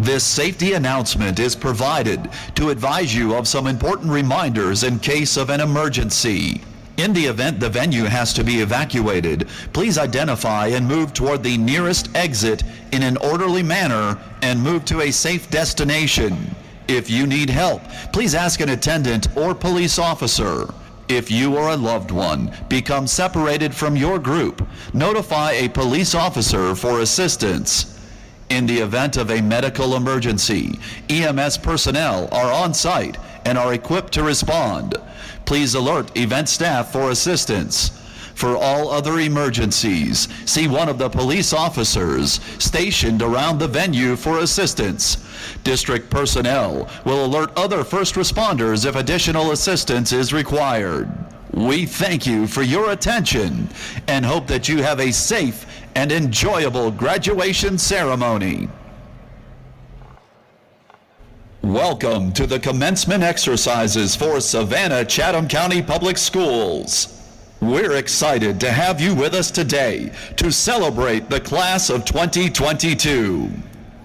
This safety announcement is provided to advise you of some important reminders in case of an emergency. In the event the venue has to be evacuated, please identify and move toward the nearest exit in an orderly manner and move to a safe destination. If you need help, please ask an attendant or police officer. If you or a loved one become separated from your group, notify a police officer for assistance. In the event of a medical emergency, EMS personnel are on site and are equipped to respond. Please alert event staff for assistance. For all other emergencies, see one of the police officers stationed around the venue for assistance. District personnel will alert other first responders if additional assistance is required. We thank you for your attention and hope that you have a safe and enjoyable graduation ceremony. Welcome to the commencement exercises for Savannah-Chatham County Public Schools. We're excited to have you with us today to celebrate the class of 2022.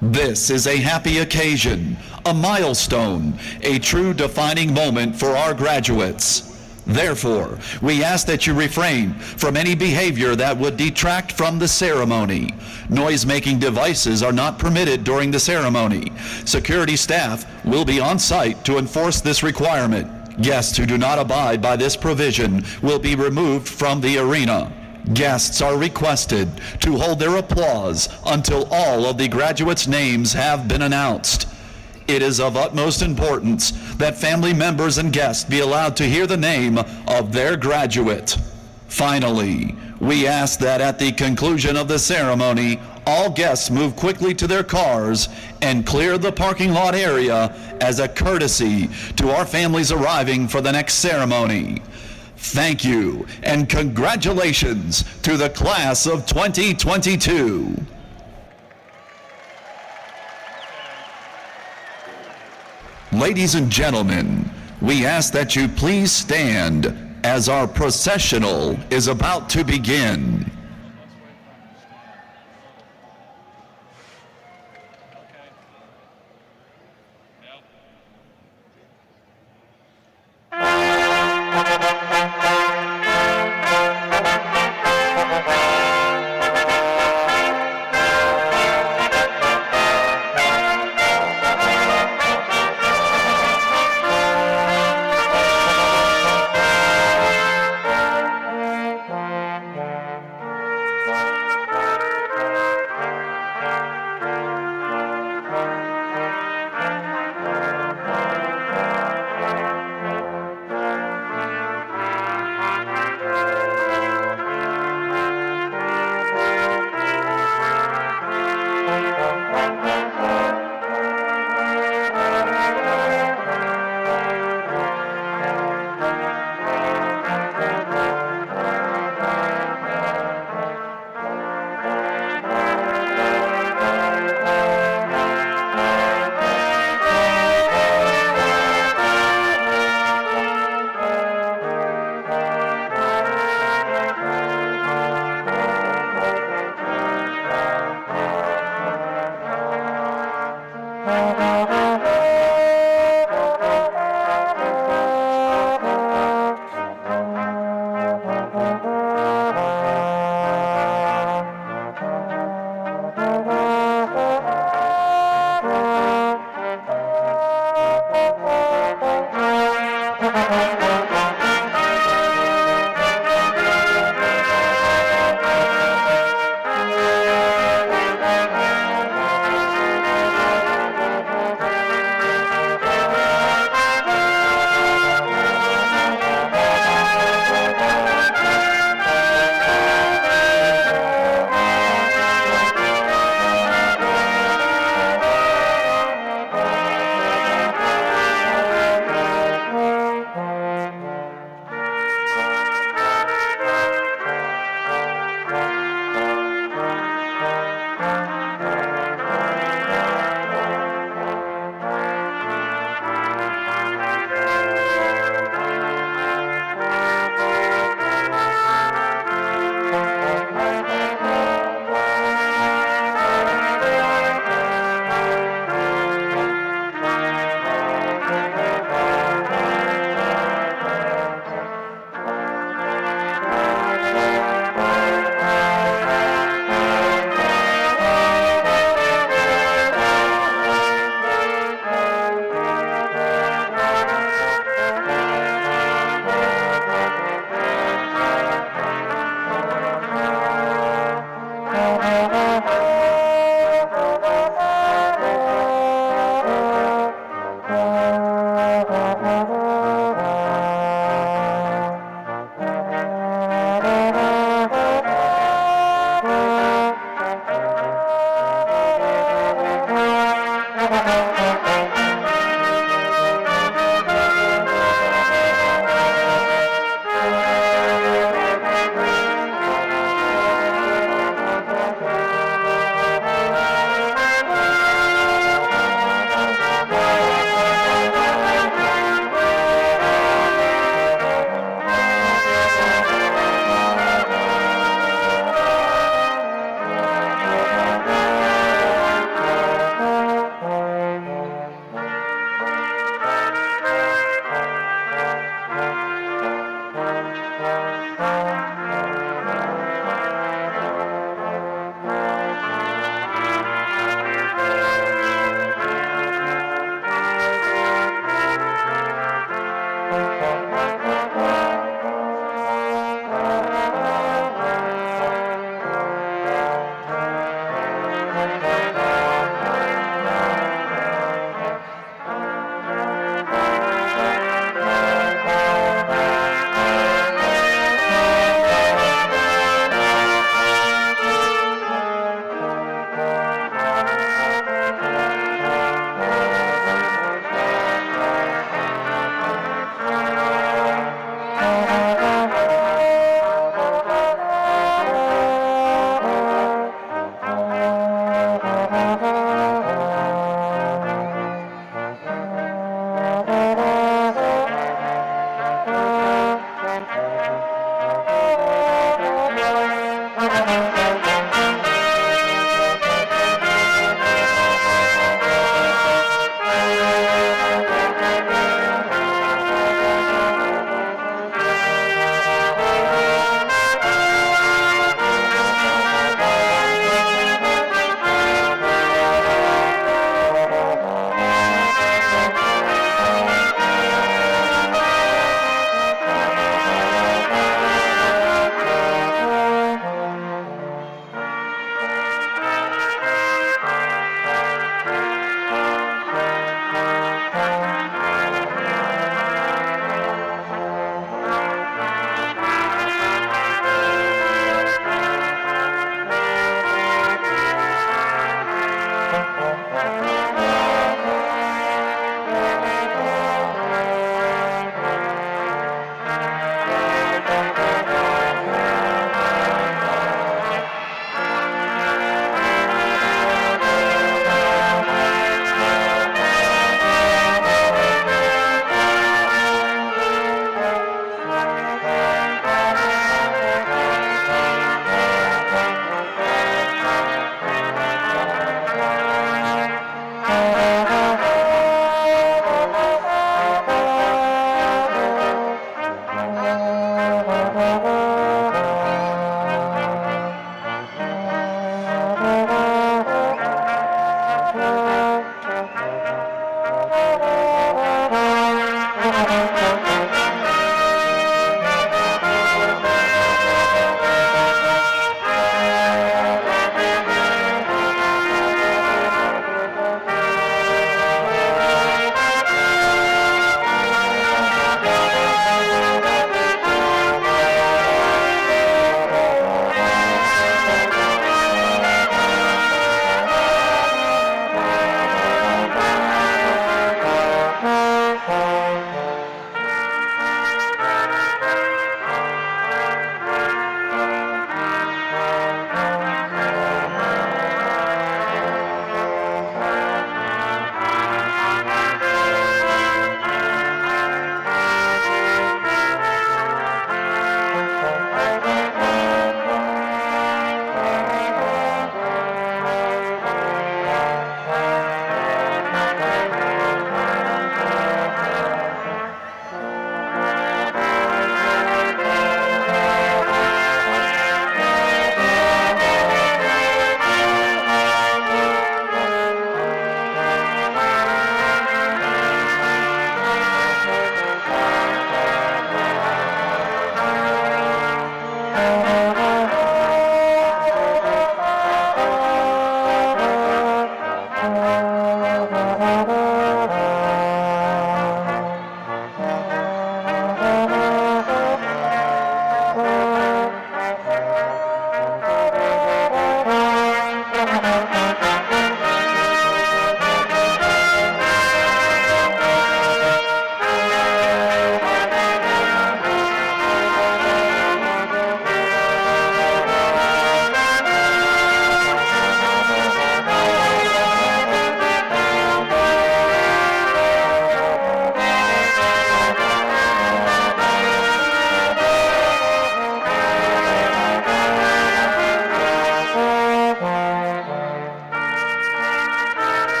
This is a happy occasion, a milestone, a true defining moment for our graduates. Therefore, we ask that you refrain from any behavior that would detract from the ceremony. Noise-making devices are not permitted during the ceremony. Security staff will be on site to enforce this requirement. Guests who do not abide by this provision will be removed from the arena. Guests are requested to hold their applause until all of the graduates' names have been announced. It is of utmost importance that family members and guests be allowed to hear the name of their graduate. Finally, we ask that at the conclusion of the ceremony, all guests move quickly to their cars and clear the parking lot area as a courtesy to our families arriving for the next ceremony. Thank you and congratulations to the class of 2022. Ladies and gentlemen, we ask that you please stand as our processional is about to begin.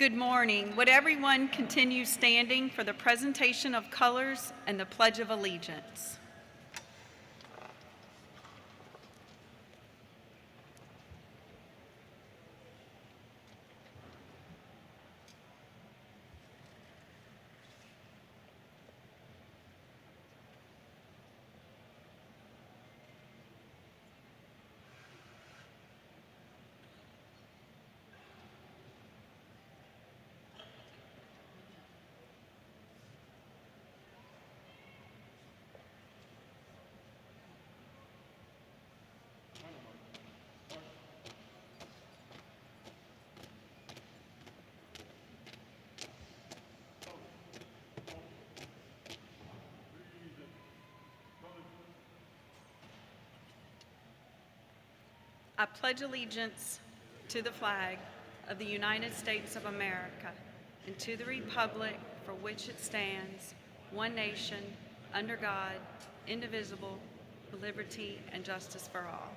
Good morning. Would everyone continue standing for the presentation of colors and the Pledge of Allegiance? I pledge allegiance to the flag of the United States of America and to the republic for which it stands, one nation, under God, indivisible, with liberty and justice for all.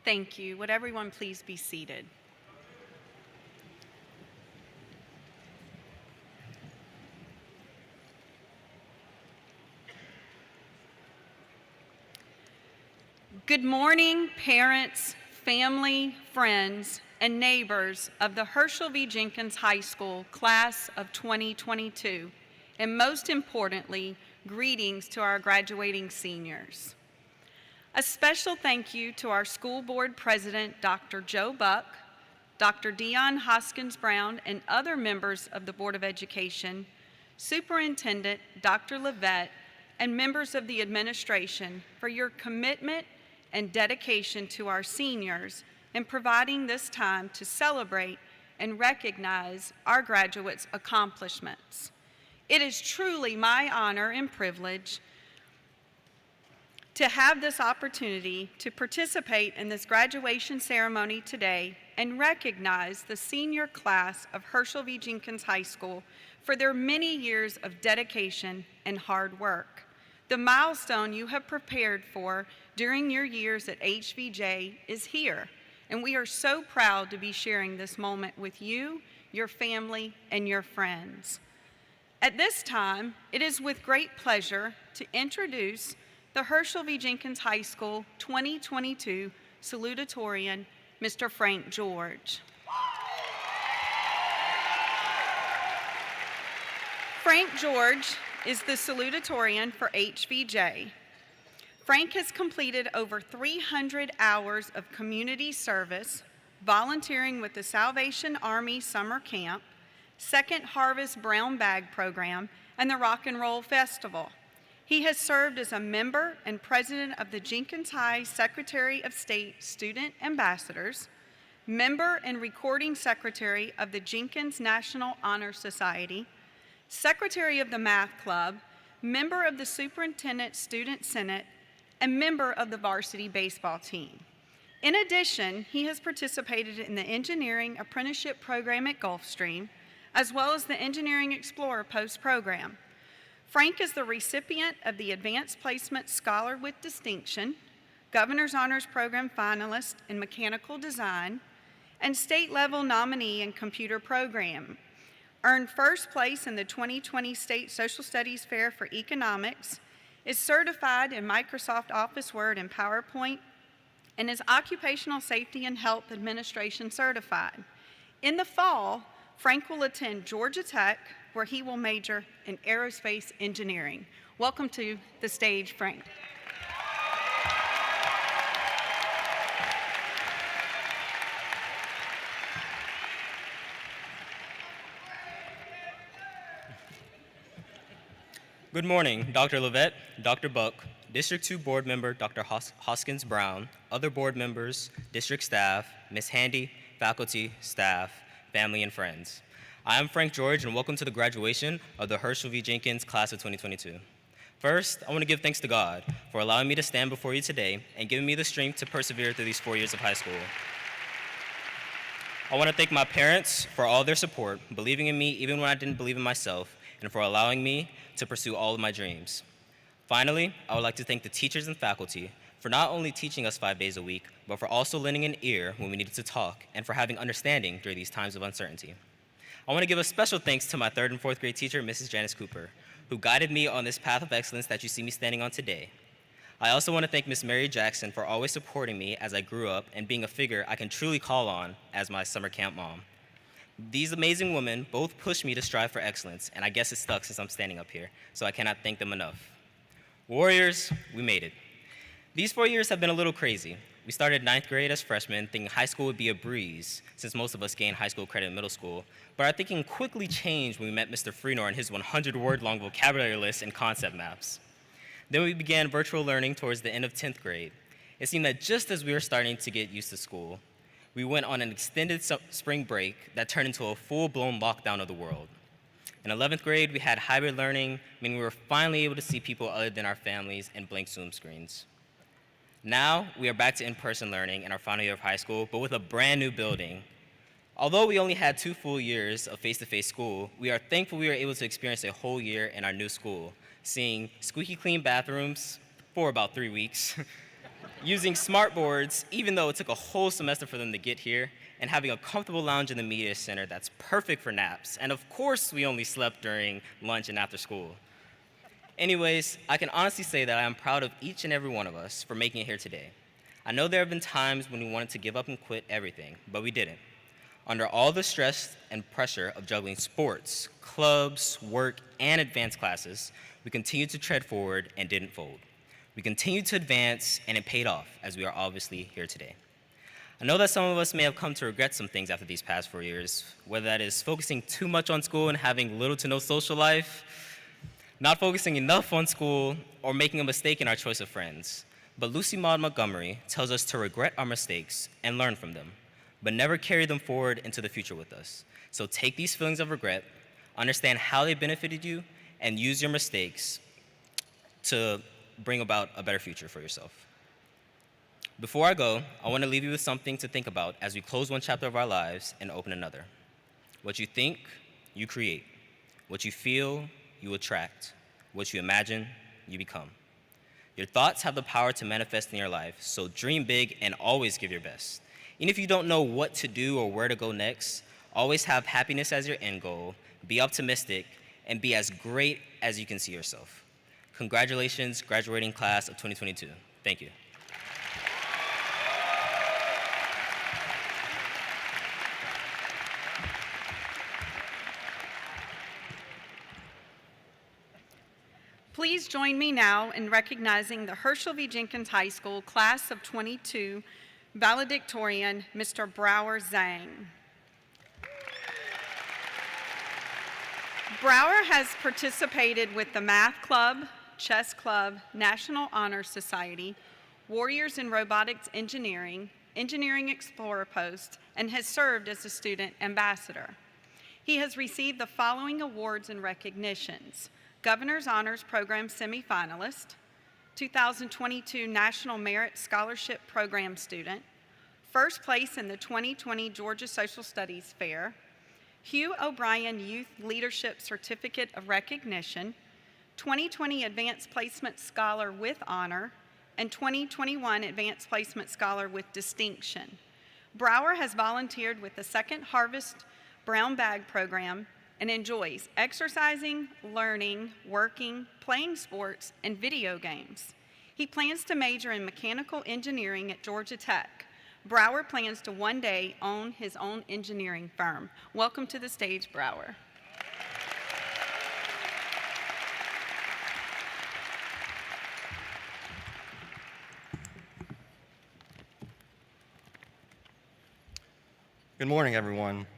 Thank you. Would everyone please be seated? Good morning, parents, family, friends, and neighbors of the Herschel V. Jenkins High School class of 2022, and most importantly, greetings to our graduating seniors. A special thank you to our school board president, Dr. Joe Buck, Dr. Dion Hoskins Brown, and other members of the Board of Education, Superintendent Dr. Levette, and members of the administration for your commitment and dedication to our seniors in providing this time to celebrate and recognize our graduates' accomplishments. It is truly my honor and privilege to have this opportunity to participate in this graduation ceremony today and recognize the senior class of Herschel V. Jenkins High School for their many years of dedication and hard work. The milestone you have prepared for during your years at HVJ is here, and we are so proud to be sharing this moment with you, your family, and your friends. At this time, it is with great pleasure to introduce the Herschel V. Jenkins High School 2022 Salutatorian, Mr. Frank George. Frank George is the Salutatorian for HVJ. Frank has completed over 300 hours of community service, volunteering with the Salvation Army Summer Camp, Second Harvest Brown Bag Program, and the Rock and Roll Festival. He has served as a member and president of the Jenkins High Secretary of State Student Ambassadors, member and recording secretary of the Jenkins National Honor Society, secretary of the Math Club, member of the Superintendent Student Senate, and member of the varsity baseball team. In addition, he has participated in the Engineering Apprenticeship Program at Gulfstream, as well as the Engineering Explorer Post Program. Frank is the recipient of the Advanced Placement Scholar with Distinction, Governor's Honors Program finalist in Mechanical Design, and state-level nominee in Computer Program. Earned first place in the 2020 State Social Studies Fair for Economics, is certified in Microsoft Office Word and PowerPoint, and is Occupational Safety and Health Administration certified. In the fall, Frank will attend Georgia Tech, where he will major in aerospace engineering. Welcome to the stage, Frank. Good morning, Dr. Levette, Dr. Buck, District 2 Board Member Dr. Hoskins Brown, other board members, district staff, Ms. Handy, faculty, staff, family, and friends. I am Frank George, and welcome to the graduation of the Herschel V. Jenkins Class of 2022. First, I want to give thanks to God for allowing me to stand before you today and giving me the strength to persevere through these 4 years of high school. I want to thank my parents for all their support, believing in me even when I didn't believe in myself, and for allowing me to pursue all of my dreams. Finally, I would like to thank the teachers and faculty for not only teaching us 5 days a week, but for also lending an ear when we needed to talk and for having understanding during these times of uncertainty. I want to give a special thanks to my 3rd and 4th grade teacher, Mrs. Janice Cooper, who guided me on this path of excellence that you see me standing on today. I also want to thank Miss Mary Jackson for always supporting me as I grew up and being a figure I can truly call on as my summer camp mom. These amazing women both pushed me to strive for excellence, and I guess it stuck since I'm standing up here, so I cannot thank them enough. Warriors, we made it. These 4 years have been a little crazy. We started 9th grade as freshmen, thinking high school would be a breeze, since most of us gained high school credit in middle school, but our thinking quickly changed when we met Mr. Freenor and his 100-word-long vocabulary list and concept maps. Then we began virtual learning towards the end of 10th grade. It seemed that just as we were starting to get used to school, we went on an extended spring break that turned into a full-blown lockdown of the world. In 11th grade, we had hybrid learning, meaning we were finally able to see people other than our families and blank Zoom screens. Now, we are back to in-person learning in our final year of high school, but with a brand new building. Although we only had 2 full years of face-to-face school, we are thankful we were able to experience a whole year in our new school, seeing squeaky clean bathrooms for about 3 weeks, using smart boards, even though it took a whole semester for them to get here, and having a comfortable lounge in the media center that's perfect for naps. And of course, we only slept during lunch and after school. Anyways, I can honestly say that I am proud of each and every one of us for making it here today. I know there have been times when we wanted to give up and quit everything, but we didn't. Under all the stress and pressure of juggling sports, clubs, work, and advanced classes, we continued to tread forward and didn't fold. We continued to advance, and it paid off, as we are obviously here today. I know that some of us may have come to regret some things after these past 4 years, whether that is focusing too much on school and having little to no social life, not focusing enough on school, or making a mistake in our choice of friends. But Lucy Maud Montgomery tells us to regret our mistakes and learn from them, but never carry them forward into the future with us. So take these feelings of regret, understand how they benefited you, and use your mistakes to bring about a better future for yourself. Before I go, I want to leave you with something to think about as we close one chapter of our lives and open another. What you think, you create. What you feel, you attract. What you imagine, you become. Your thoughts have the power to manifest in your life, so dream big and always give your best. Even if you don't know what to do or where to go next, always have happiness as your end goal, be optimistic, and be as great as you can see yourself. Congratulations, graduating class of 2022. Thank you. Please join me now in recognizing the Herschel V. Jenkins High School Class of 22 Valedictorian, Mr. Brower Zhang. Brower has participated with the Math Club, Chess Club, National Honor Society, Warriors in Robotics Engineering, Engineering Explorer Post, and has served as a student ambassador. He has received the following awards and recognitions: Governor's Honors Program semifinalist, 2022 National Merit Scholarship Program student, first place in the 2020 Georgia Social Studies Fair, Hugh O'Brien Youth Leadership Certificate of Recognition, 2020 Advanced Placement Scholar with Honor, and 2021 Advanced Placement Scholar with Distinction. Brower has volunteered with the Second Harvest Brown Bag Program and enjoys exercising, learning, working, playing sports, and video games. He plans to major in mechanical engineering at Georgia Tech. Brower plans to one day own his own engineering firm. Welcome to the stage, Brower. Good morning, everyone.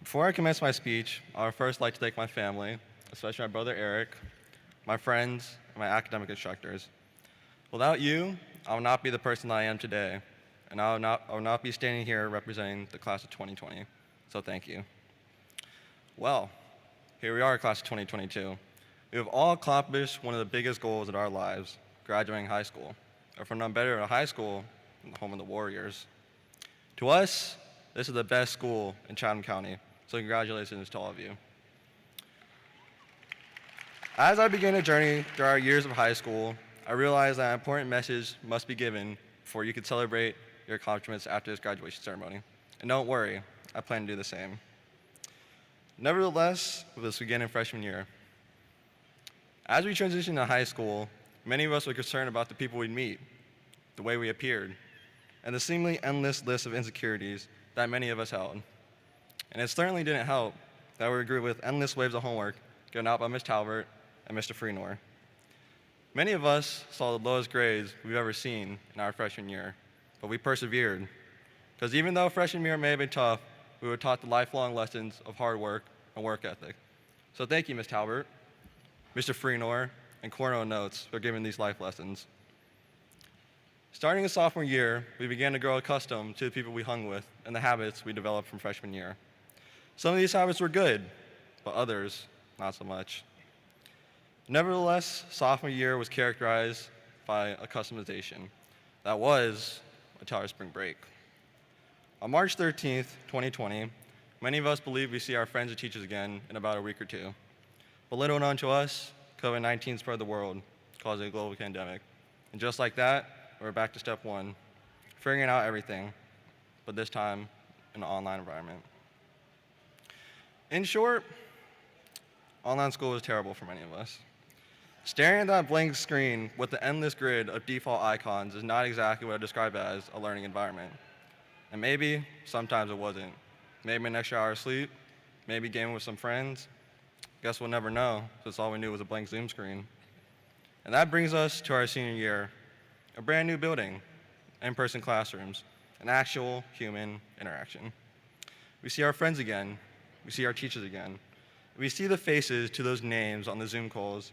Before I commence my speech, I would first like to thank my family, especially my brother Eric, my friends, and my academic instructors. Without you, I would not be the person that I am today, and I would not be standing here representing the class of 2020, so thank you. Well, here we are, class of 2022. We have all accomplished one of the biggest goals of our lives, graduating high school, or for none better, a high school in the home of the Warriors. To us, this is the best school in Chatham County, so congratulations to all of you. As I began a journey through our years of high school, I realized that an important message must be given before you can celebrate your accomplishments after this graduation ceremony. And don't worry, I plan to do the same. Nevertheless, this began in freshman year. As we transitioned to high school, many of us were concerned about the people we'd meet, the way we appeared, and the seemingly endless list of insecurities that many of us held. And it certainly didn't help that we were greeted with endless waves of homework given out by Ms. Talbert and Mr. Freenor. Many of us saw the lowest grades we've ever seen in our freshman year, but we persevered. Because even though freshman year may have been tough, we were taught the lifelong lessons of hard work and work ethic. So thank you, Ms. Talbert, Mr. Freenor, and Cornell Notes for giving these life lessons. Starting in sophomore year, we began to grow accustomed to the people we hung with and the habits we developed from freshman year. Some of these habits were good, but others, not so much. Nevertheless, sophomore year was characterized by a customization. That was until our spring break. On March 13th, 2020, many of us believe we see our friends and teachers again in about a week or two. But little known to us, COVID-19 spread the world, causing a global pandemic. And just like that, we're back to step one, figuring out everything, but this time in an online environment. In short, online school was terrible for many of us. Staring at that blank screen with the endless grid of default icons is not exactly what I describe as a learning environment. And maybe, sometimes it wasn't. Maybe an extra hour of sleep, maybe gaming with some friends. Guess we'll never know, since all we knew was a blank Zoom screen. And that brings us to our senior year. A brand new building, in-person classrooms, and actual human interaction. We see our friends again. We see our teachers again. We see the faces to those names on the Zoom calls.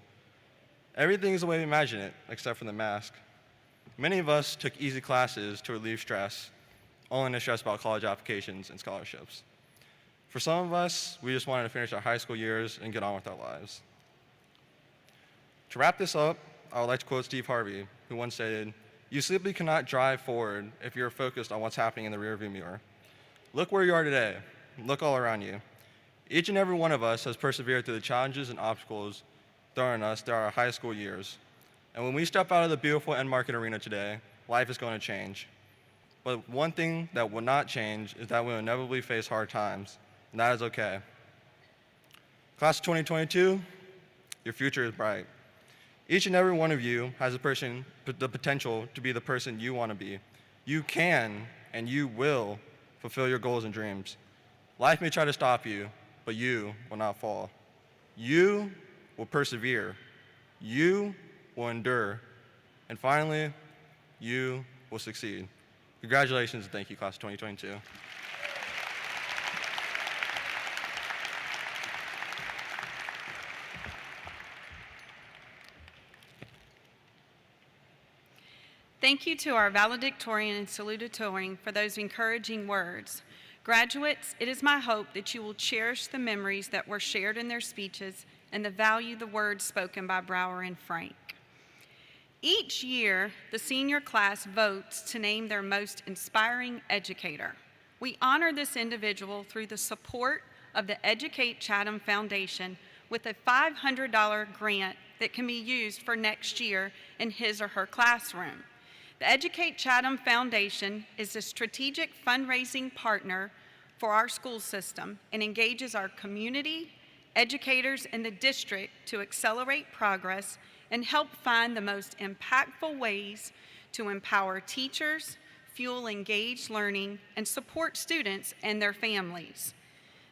Everything is the way we imagine it, except for the mask. Many of us took easy classes to relieve stress, only to stress about college applications and scholarships. For some of us, we just wanted to finish our high school years and get on with our lives. To wrap this up, I would like to quote Steve Harvey, who once stated, "You simply cannot drive forward if you're focused on what's happening in the rearview mirror." Look where you are today. Look all around you. Each and every one of us has persevered through the challenges and obstacles thrown at us through our high school years. And when we step out of the beautiful end market arena today, life is going to change. But one thing that will not change is that we will inevitably face hard times, and that is okay. Class of 2022, your future is bright. Each and every one of you has the potential to be the person you want to be. You can and you will fulfill your goals and dreams. Life may try to stop you, but you will not fall. You will persevere. You will endure. And finally, you will succeed. Congratulations and thank you, class of 2022. Thank you to our valedictorian and salutatorian for those encouraging words. Graduates, it is my hope that you will cherish the memories that were shared in their speeches and value the words spoken by Brower and Frank. Each year, the senior class votes to name their most inspiring educator. We honor this individual through the support of the Educate Chatham Foundation with a $500 grant that can be used for next year in his or her classroom. The Educate Chatham Foundation is a strategic fundraising partner for our school system and engages our community, educators, and the district to accelerate progress and help find the most impactful ways to empower teachers, fuel engaged learning, and support students and their families.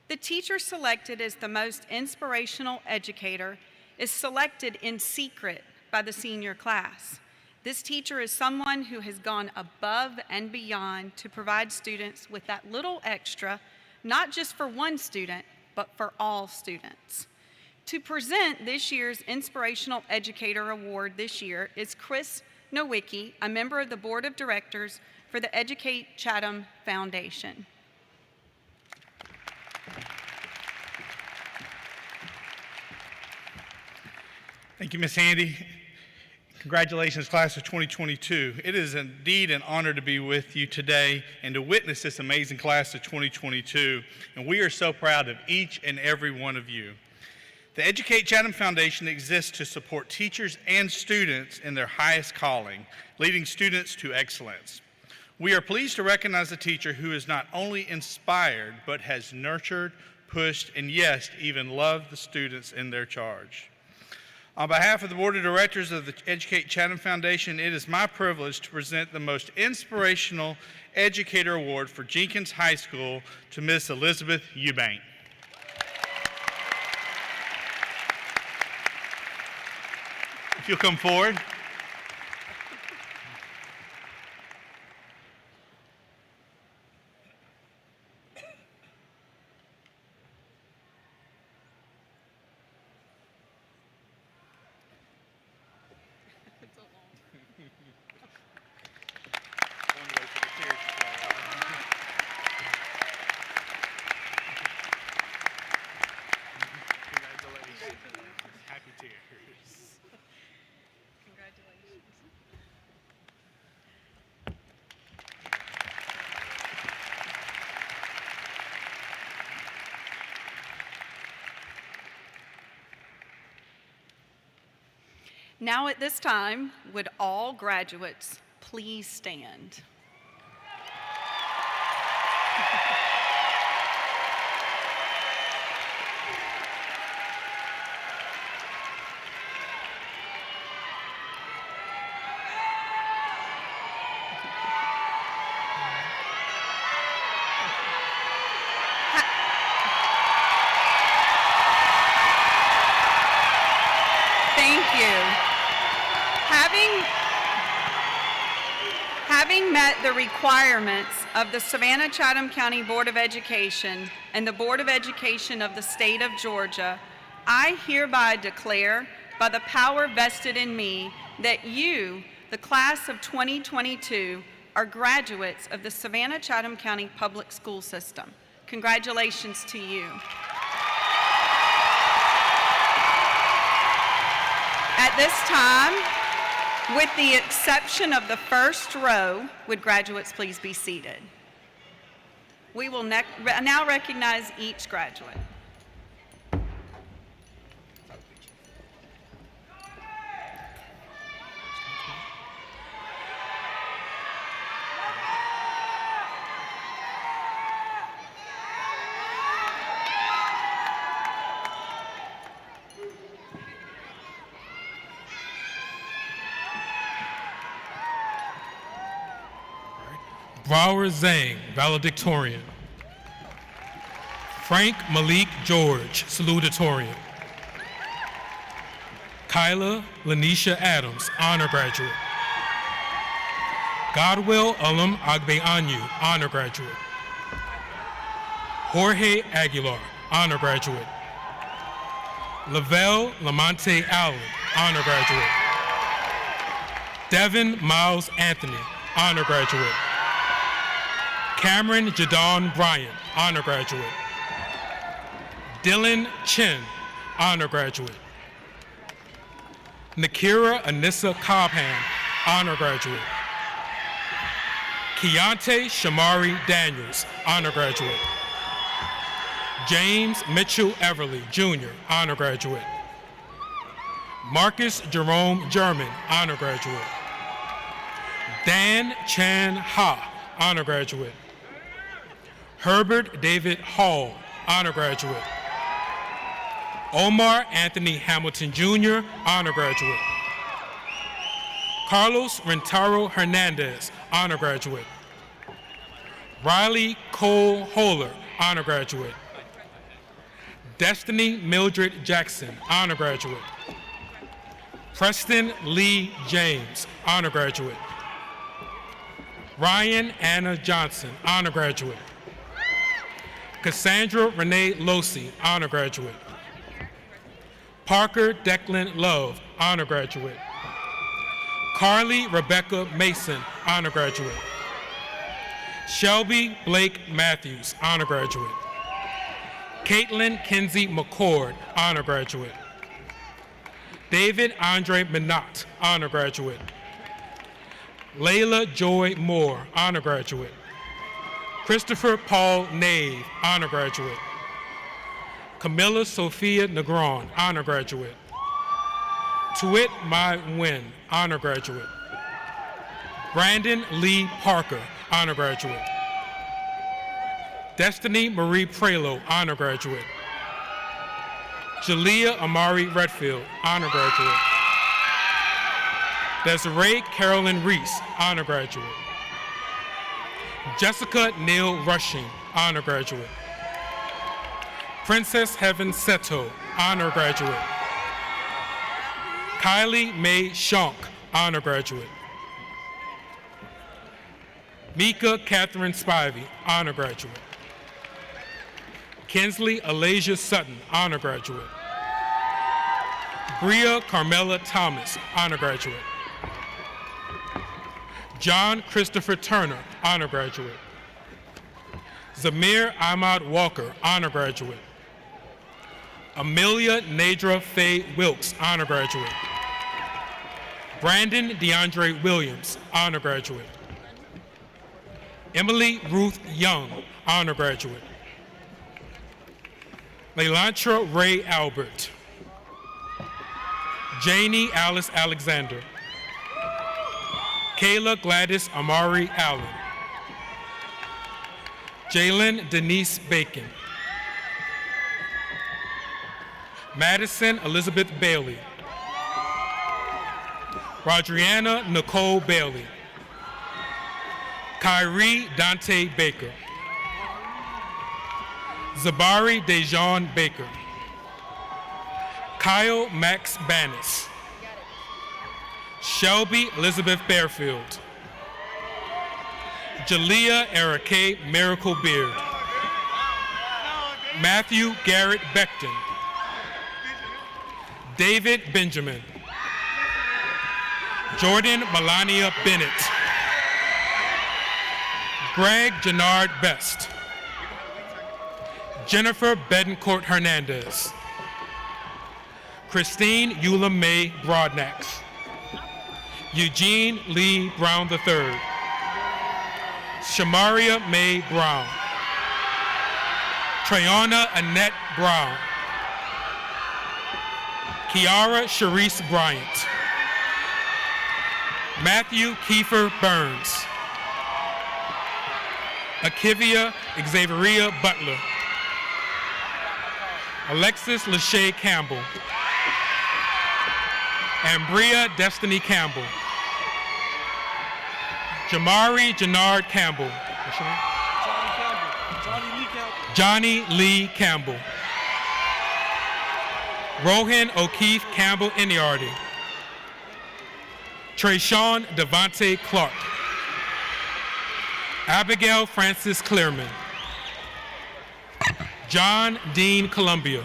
The teacher selected as the most inspirational educator is selected in secret by the senior class. This teacher is someone who has gone above and beyond to provide students with that little extra, not just for one student, but for all students. To present this year's Inspirational Educator Award this year is Chris Nowicki, a member of the Board of Directors for the Educate Chatham Foundation. Thank you, Ms. Handy. Congratulations, class of 2022. It is indeed an honor to be with you today and to witness this amazing class of 2022. And we are so proud of each and every one of you. The Educate Chatham Foundation exists to support teachers and students in their highest calling, leading students to excellence. We are pleased to recognize a teacher who is not only inspired, but has nurtured, pushed, and yes, even loved the students in their charge. On behalf of the Board of Directors of the Educate Chatham Foundation, it is my privilege to present the Most Inspirational Educator Award for Jenkins High School to Miss Elizabeth Eubank. If you'll come forward. Now at this time, would all graduates please stand? Thank you. Having met the requirements of the Savannah-Chatham County Board of Education and the Board of Education of the State of Georgia, I hereby declare, by the power vested in me, that you, the class of 2022, are graduates of the Savannah-Chatham County Public School System. Congratulations to you. At this time, with the exception of the first row, would graduates please be seated? We will now recognize each graduate. Brower Zhang, Valedictorian. Frank Malik George, Salutatorian. Kyla Lanisha Adams, honor graduate. Godwill Ulam Agbeanyu, honor graduate. Jorge Aguilar, honor graduate. Lavelle Lamonte Allen, honor graduate. Devin Miles Anthony, honor graduate. Cameron Jadon Bryant, honor graduate. Dylan Chin, honor graduate. Nakira Anissa Cobham, honor graduate. Keontae Shamari Daniels, honor graduate. James Mitchell Everly, Jr., honor graduate. Marcus Jerome German, honor graduate. Dan Chan Ha, honor graduate. Herbert David Hall, honor graduate. Omar Anthony Hamilton Jr., honor graduate. Carlos Rentaro Hernandez, honor graduate. Riley Cole Holler, honor graduate. Destiny Mildred Jackson, honor graduate. Preston Lee James, honor graduate. Ryan Anna Johnson, honor graduate. Cassandra Renee Losi, honor graduate. Parker Declan Love, honor graduate. Carly Rebecca Mason, honor graduate. Shelby Blake Matthews, honor graduate. Caitlin Kinsey McCord, honor graduate. David Andre Minot, honor graduate. Layla Joy Moore, honor graduate. Christopher Paul Nave, honor graduate. Camilla Sophia Negron, honor graduate. Tuit Mai Nguyen, honor graduate. Brandon Lee Parker, honor graduate. Destiny Marie Prelo, honor graduate. Jalea Amari Redfield, honor graduate. Desiree Carolyn Reese, honor graduate. Jessica Neal Rushing, honor graduate. Princess Heaven Seto, honor graduate. Kylie Mae Shonk, honor graduate. Mika Catherine Spivey, honor graduate. Kinsley Alasia Sutton, honor graduate. Bria Carmela Thomas, honor graduate. John Christopher Turner, honor graduate. Zamir Ahmad Walker, honor graduate. Amelia Nadra Faye Wilkes, honor graduate. Brandon DeAndre Williams, honor graduate. Emily Ruth Young, honor graduate. Leilantra Ray Albert. Janie Alice Alexander. Kayla Gladys Amari Allen. Jalen Denise Bacon. Madison Elizabeth Bailey. Rodriana Nicole Bailey. Kyrie Dante Baker. Zabari Dejan Baker. Kyle Max Bannis. Shelby Elizabeth Bearfield. Jalea Erica Miracle Beard. Matthew Garrett Beckton. David Benjamin. Jordan Melania Bennett. Greg Jannard Best. Jennifer Bedencourt Hernandez. Christine Eula Mae Broadnax. Eugene Lee Brown III. Shamaria Mae Brown. Trayana Annette Brown. Kiara Sharice Bryant. Matthew Kiefer Burns. Akivia Xaveria Butler. Alexis Lachey Campbell. Ambria Destiny Campbell. Jamari Jannard Campbell. Johnny Lee Campbell. Rohan O'Keefe Campbell Iniardi. Trayshawn Devontae Clark. Abigail Francis Clearman. John Dean Columbia.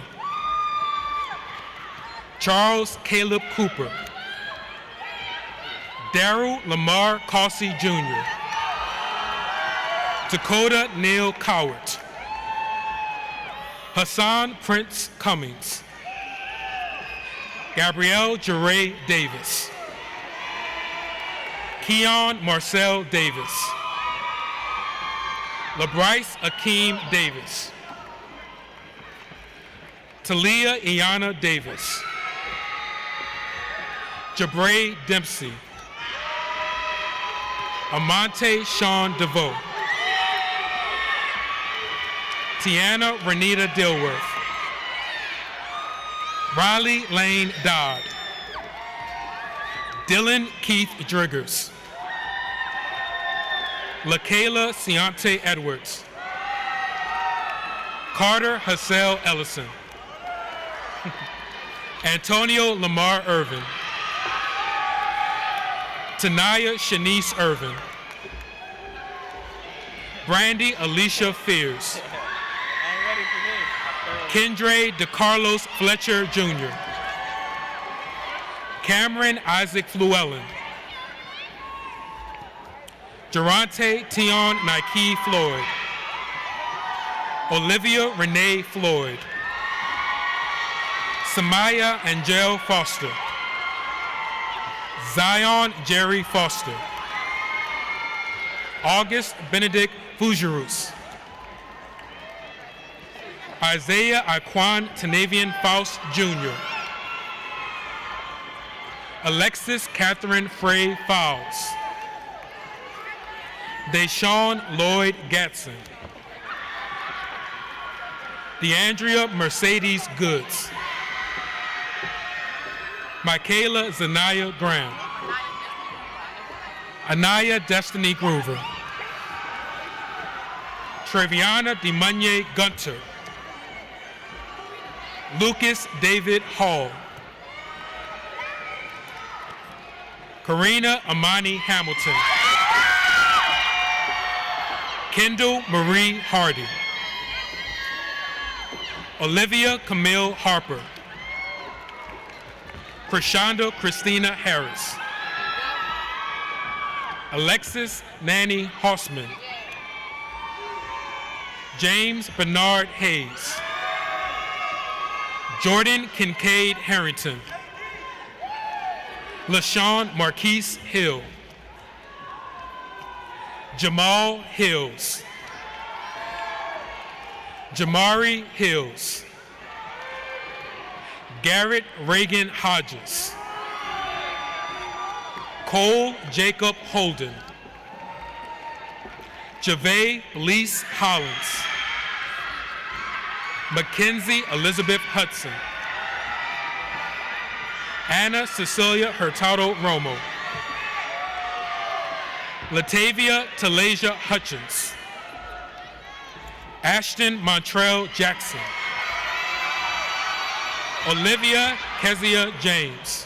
Charles Caleb Cooper. Daryl Lamar Causey Jr. Dakota Neal Cowart. Hassan Prince Cummings. Gabrielle Jeray Davis. Keon Marcel Davis. LaBryce Akeem Davis. Talia Iana Davis. Jabray Dempsey. Amante Sean DeVoe. Tiana Renita Dilworth. Riley Lane Dodd. Dylan Keith Driggers. LaKayla Ciante Edwards. Carter Hassel Ellison. Antonio Lamar Irvin. Tanaya Shanice Irvin. Brandy Alicia Fears. Kendre DeCarlos Fletcher Jr. Cameron Isaac Fluellen. Durante Tion Nike Floyd. Olivia Renee Floyd. Samaya Angel Foster. Zion Jerry Foster. August Benedict Fujerus. Isaiah Iquan Tanavian Faust Jr. Alexis Catherine Frey Fowles. Deshaun Lloyd Gatson. DeAndrea Mercedes Goods. Michaela Zanaya Graham. Anaya Destiny Groover. Treviana DeMunier Gunter. Lucas David Hall. Karina Amani Hamilton. Kendall Marie Hardy. Olivia Camille Harper. Krishanda Christina Harris. Alexis Nanny Hossman. James Bernard Hayes. Jordan Kincaid Harrington. LaShawn Marquise Hill. Jamal Hills. Jamari Hills. Garrett Reagan Hodges. Cole Jacob Holden. Javay Lise Hollins. Mackenzie Elizabeth Hudson. Anna Cecilia Hurtado Romo. Latavia Talasia Hutchins. Ashton Montrell Jackson. Olivia Kezia James.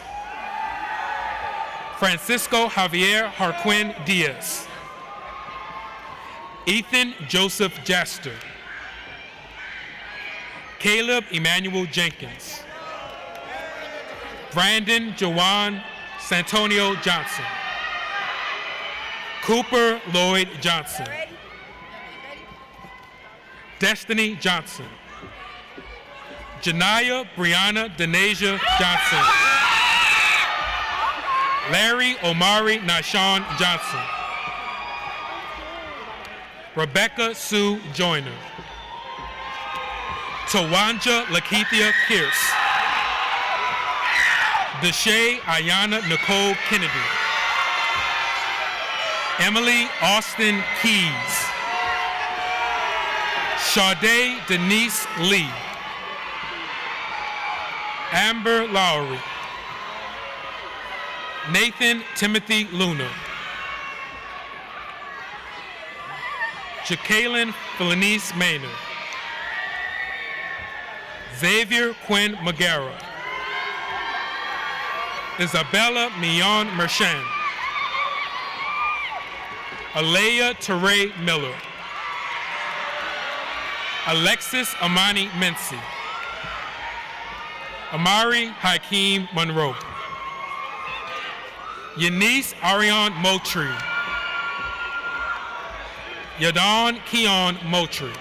Francisco Javier Harquin Diaz. Ethan Joseph Jaster. Caleb Emmanuel Jenkins. Brandon Jawan Santonio Johnson. Cooper Lloyd Johnson. Destiny Johnson. Janaya Brianna Denasia Johnson. Larry Omari Nashawn Johnson. Rebecca Sue Joyner. Tawanja Lakeithia Pierce. Deshae Ayana Nicole Kennedy. Emily Austin Keys. Sade Denise Lee. Amber Lowry. Nathan Timothy Luna. Jacqueline Felinice Maynard. Xavier Quinn Magara. Isabella Mion Merchant. Alea Teray Miller. Alexis Amani Mincy. Amari Hakeem Monroe. Yanis Ariane Moultrie. Yadon Keon Moultrie.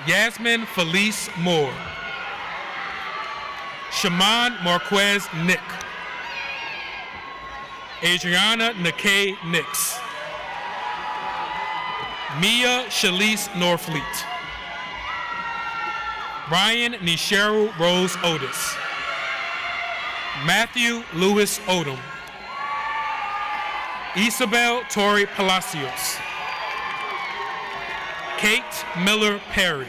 Yasmin Felice Moore. Shaman Marquez Nick. Adriana Nakay Nix. Mia Shalise Norfleet. Ryan Nisharu Rose Otis. Matthew Lewis Odom. Isabel Torrey Palacios. Kate Miller Perry.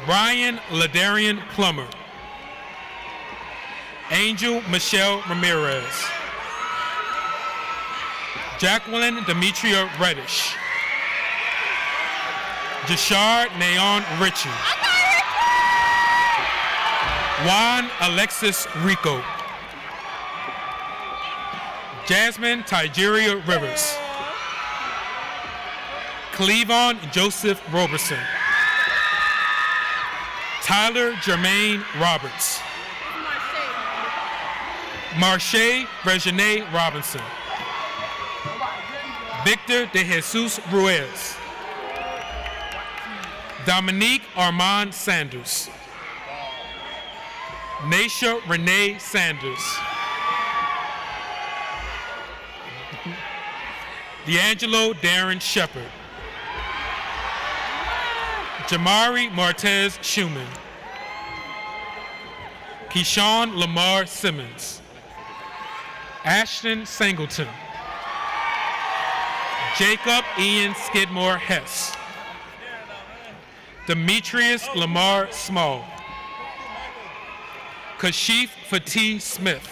Ryan Ladarian Plummer. Angel Michelle Ramirez. Jacqueline Demetria Reddish. Jashard Nayon Ritchie. Juan Alexis Rico. Jasmine Tigeria Rivers. Cleavon Joseph Roberson. Tyler Jermaine Roberts. Marche Regine Robinson. Victor De Jesus Ruiz. Dominique Armand Sanders. Naisha Renee Sanders. D'Angelo Darren Shepard. Jamari Martez Schumann. Keyshawn Lamar Simmons. Ashton Singleton. Jacob Ian Skidmore Hess. Demetrius Lamar Small. Kashif Fatih Smith.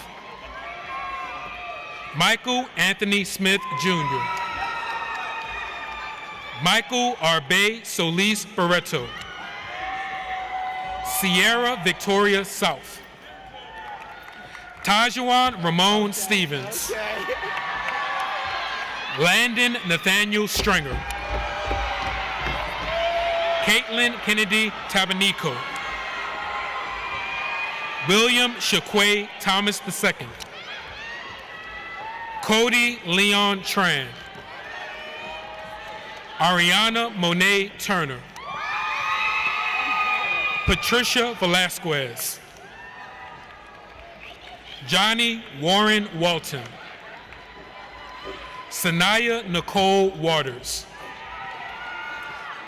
Michael Anthony Smith Jr. Michael Arbe Solis Barreto. Sierra Victoria South. Tajuan Ramon Stevens. Landon Nathaniel Stringer. Caitlin Kennedy Tabanico. William Shaquay Thomas II. Cody Leon Tran. Ariana Monet Turner. Patricia Velasquez. Johnny Warren Walton. Sanaya Nicole Waters.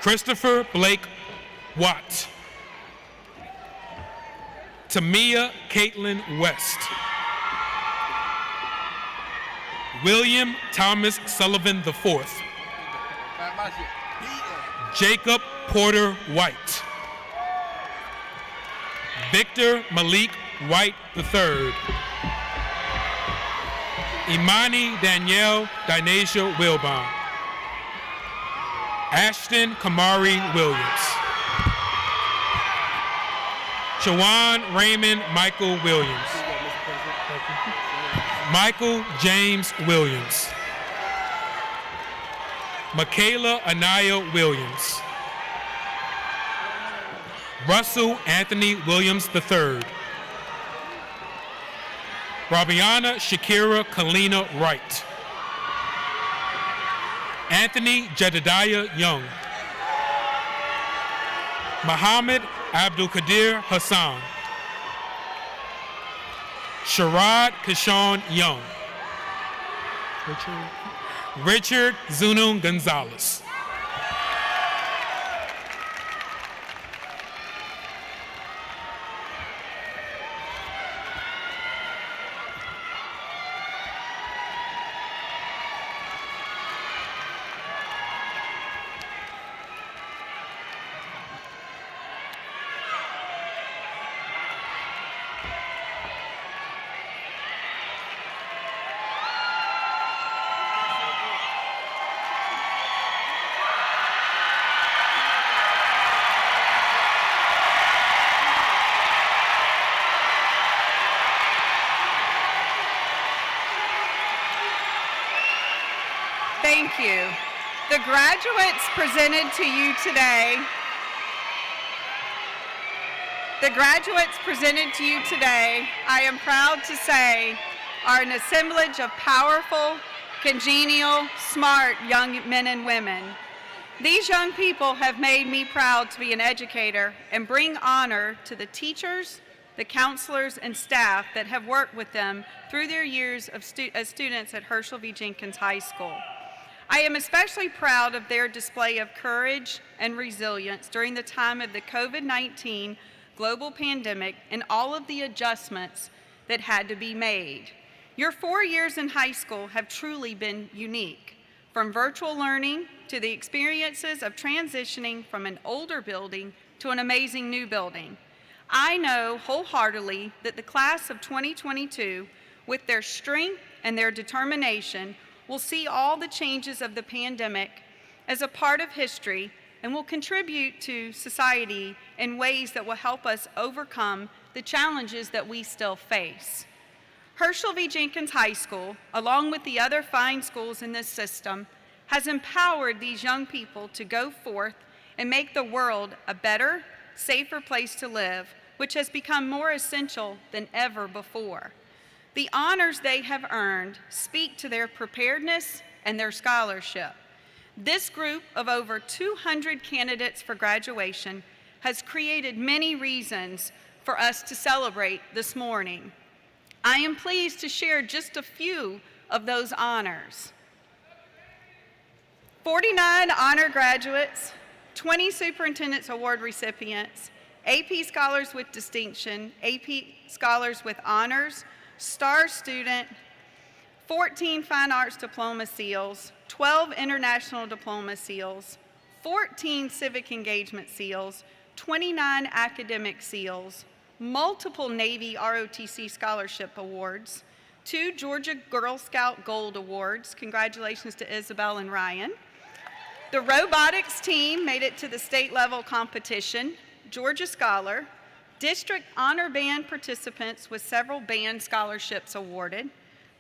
Christopher Blake Watt. Tamia Caitlin West. William Thomas Sullivan IV. Jacob Porter White. Victor Malik White III. Imani Danielle Dinasia Wilbon. Ashton Kamari Williams. Chawan Raymond Michael Williams. Michael James Williams. Michaela Anaya Williams. Russell Anthony Williams III. Rabiana Shakira Kalina Wright. Anthony Jedediah Young. Muhammad Abdul Qadir Hassan. Sharad Kashawn Young. Richard Zunun Gonzalez. Thank you. The graduates presented to you today I am proud to say, are an assemblage of powerful, congenial, smart young men and women. These young people have made me proud to be an educator and bring honor to the teachers, the counselors, and staff that have worked with them through their years as students at Herschel V. Jenkins High School. I am especially proud of their display of courage and resilience during the time of the COVID-19 global pandemic and all of the adjustments that had to be made. Your 4 years in high school have truly been unique, from virtual learning to the experiences of transitioning from an older building to an amazing new building. I know wholeheartedly that the class of 2022, with their strength and their determination, will see all the changes of the pandemic as a part of history and will contribute to society in ways that will help us overcome the challenges that we still face. Herschel V. Jenkins High School, along with the other fine schools in this system, has empowered these young people to go forth and make the world a better, safer place to live, which has become more essential than ever before. The honors they have earned speak to their preparedness and their scholarship. This group of over 200 candidates for graduation has created many reasons for us to celebrate this morning. I am pleased to share just a few of those honors. 49 honor graduates, 20 Superintendent's Award recipients, AP Scholars with Distinction, AP Scholars with Honors, Star Student, 14 Fine Arts Diploma Seals, 12 International Diploma Seals, 14 Civic Engagement Seals, 29 Academic Seals, multiple Navy ROTC Scholarship Awards, 2 Georgia Girl Scout Gold Awards. Congratulations to Isabel and Ryan. The robotics team made it to the state level competition, Georgia Scholar, district honor band participants with several band scholarships awarded,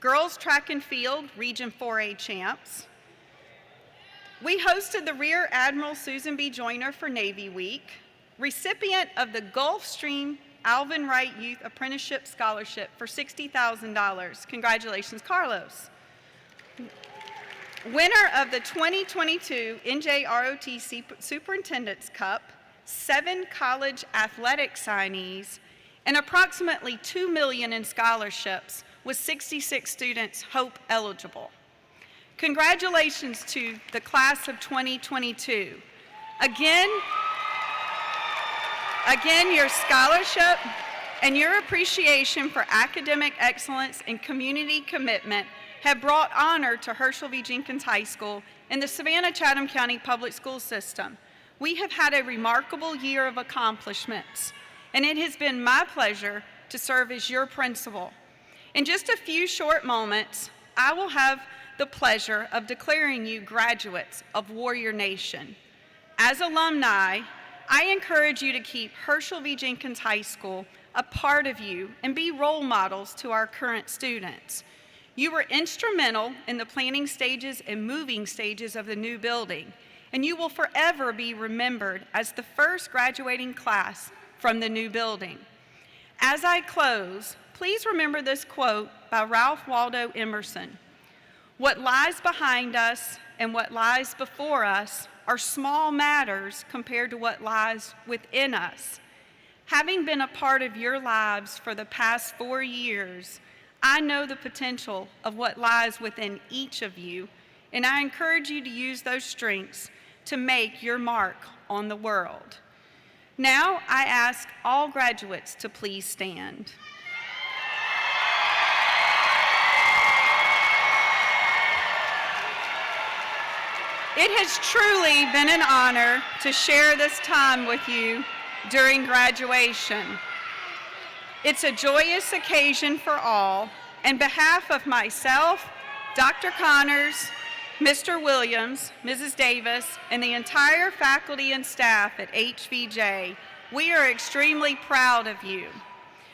girls track and field Region 4A champs. We hosted the Rear Admiral Susan B. Joyner for Navy Week, recipient of the Gulfstream Alvin Wright Youth Apprenticeship Scholarship for $60,000. Congratulations, Carlos. Winner of the 2022 NJROT Superintendent's Cup, 7 college athletic signees, and approximately $2 million in scholarships, with 66 students Hope eligible. Congratulations to the class of 2022. Again, your scholarship and your appreciation for academic excellence and community commitment have brought honor to Herschel V. Jenkins High School and the Savannah-Chatham County Public School System. We have had a remarkable year of accomplishments, and it has been my pleasure to serve as your principal. In just a few short moments, I will have the pleasure of declaring you graduates of Warrior Nation. As alumni, I encourage you to keep Herschel V. Jenkins High School a part of you and be role models to our current students. You were instrumental in the planning stages and moving stages of the new building, and you will forever be remembered as the first graduating class from the new building. As I close, please remember this quote by Ralph Waldo Emerson. "What lies behind us and what lies before us are small matters compared to what lies within us." Having been a part of your lives for the past 4 years, I know the potential of what lies within each of you, and I encourage you to use those strengths to make your mark on the world. Now, I ask all graduates to please stand. It has truly been an honor to share this time with you during graduation. It's a joyous occasion for all. On behalf of myself, Dr. Connors, Mr. Williams, Mrs. Davis, and the entire faculty and staff at HVJ, we are extremely proud of you.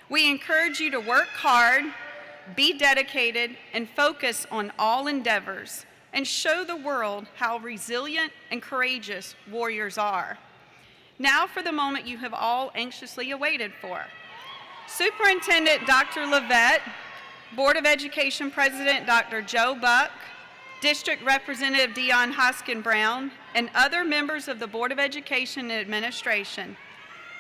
We encourage you to work hard, be dedicated, and focus on all endeavors and show the world how resilient and courageous warriors are. Now for the moment you have all anxiously awaited for. Superintendent Dr. Levette, Board of Education President Dr. Joe Buck, District Representative Dion Hoskin Brown, and other members of the Board of Education and Administration,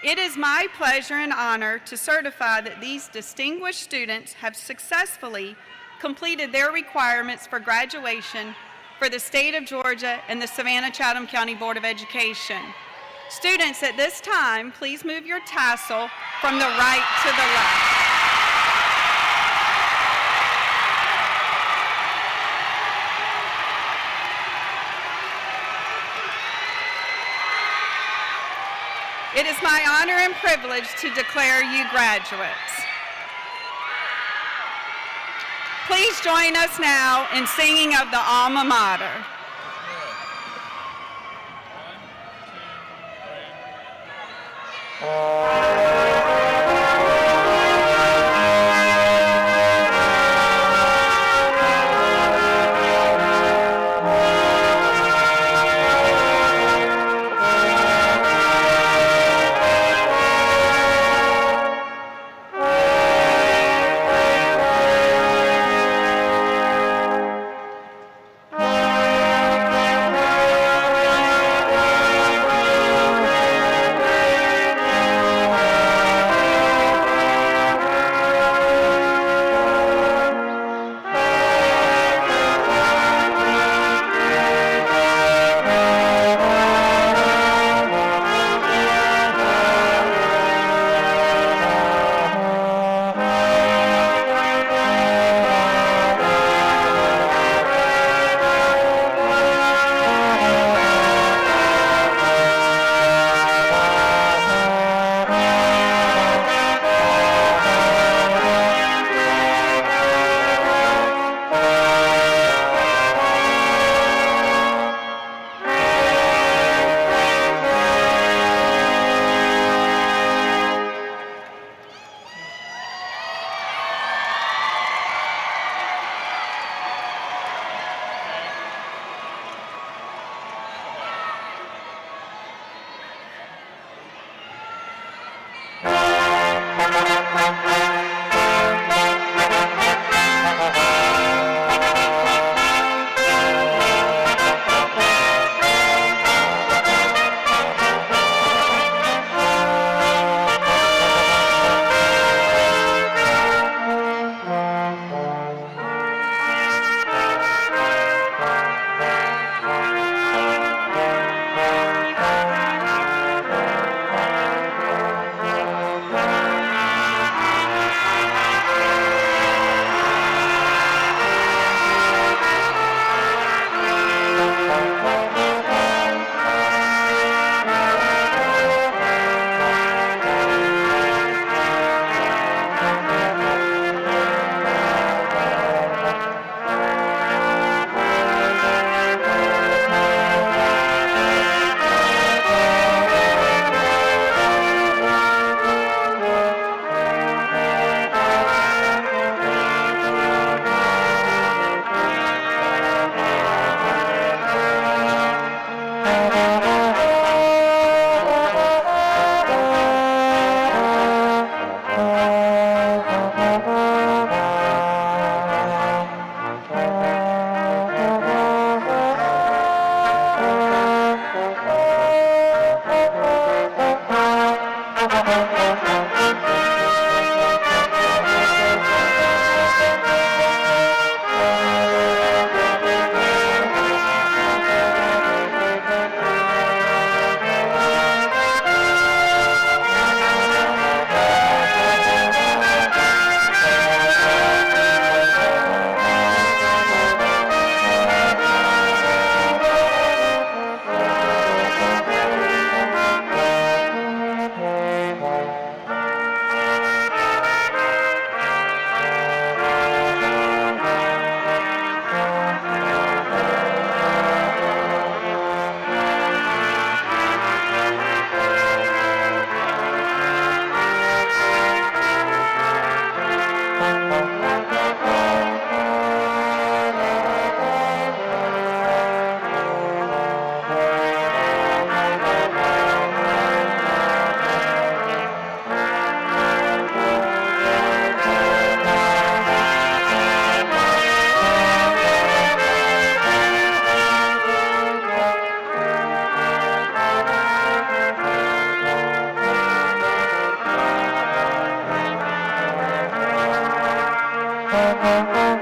it is my pleasure and honor to certify that these distinguished students have successfully completed their requirements for graduation for the state of Georgia and the Savannah-Chatham County Board of Education. Students, at this time, please move your tassel from the right to the left. It is my honor and privilege to declare you graduates. Please join us now in singing of the Alma Mater. Thank you.